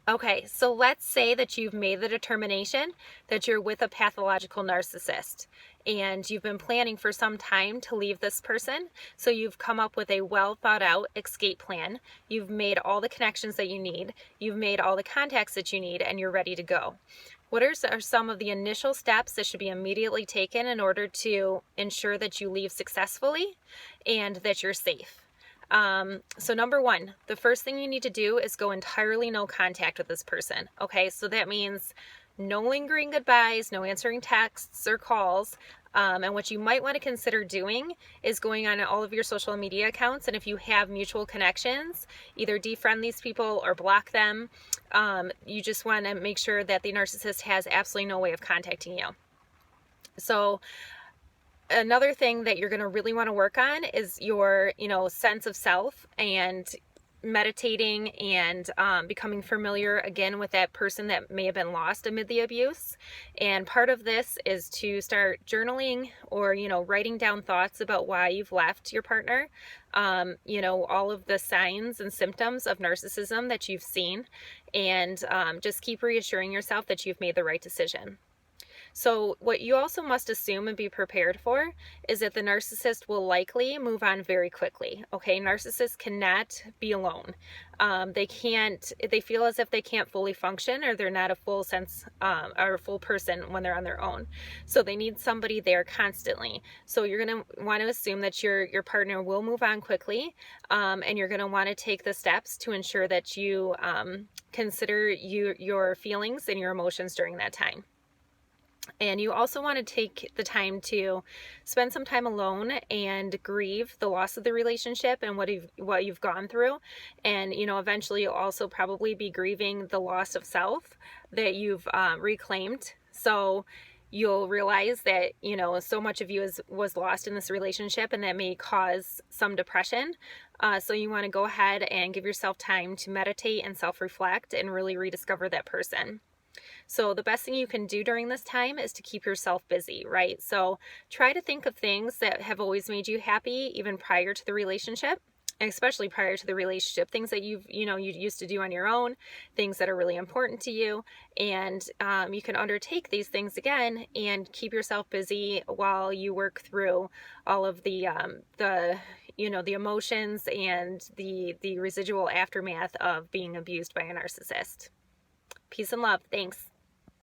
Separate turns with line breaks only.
Okay, so let's say that you've made the determination that you're with a pathological narcissist and you've been planning for some time to leave this person. So you've come up with a well thought out escape plan. You've made all the connections that you need. You've made all the contacts that you need, and you're ready to go. What are some of the initial steps that should be immediately taken in order to ensure that you leave successfully and that you're safe? So number one, the first thing you need to do is go entirely no contact with this person. Okay, so that means no lingering goodbyes, no answering texts or calls. And what you might want to consider doing is going on all of your social media accounts, and if you have mutual connections, either defriend these people or block them. You just want to make sure that the narcissist has absolutely no way of contacting you. So another thing that you're going to really want to work on is your, sense of self and meditating and becoming familiar again with that person that may have been lost amid the abuse. And part of this is to start journaling or, writing down thoughts about why you've left your partner. All of the signs and symptoms of narcissism that you've seen, and just keep reassuring yourself that you've made the right decision. So what you also must assume and be prepared for is that the narcissist will likely move on very quickly. Okay, narcissists cannot be alone. They feel as if they can't fully function, or they're not a full sense or a full person when they're on their own. So they need somebody there constantly. So you're going to want to assume that your partner will move on quickly, and you're going to want to take the steps to ensure that you consider your feelings and your emotions during that time. And you also want to take the time to spend some time alone and grieve the loss of the relationship and what you've gone through. And, eventually you'll also probably be grieving the loss of self that you've reclaimed. So you'll realize that, so much of you was lost in this relationship, and that may cause some depression. So you want to go ahead and give yourself time to meditate and self-reflect and really rediscover that person. So the best thing you can do during this time is to keep yourself busy, right? So try to think of things that have always made you happy, even prior to the relationship, especially prior to the relationship, things that you used to do on your own, things that are really important to you. And you can undertake these things again and keep yourself busy while you work through all of the emotions and the residual aftermath of being abused by a narcissist. Peace and love. Thanks.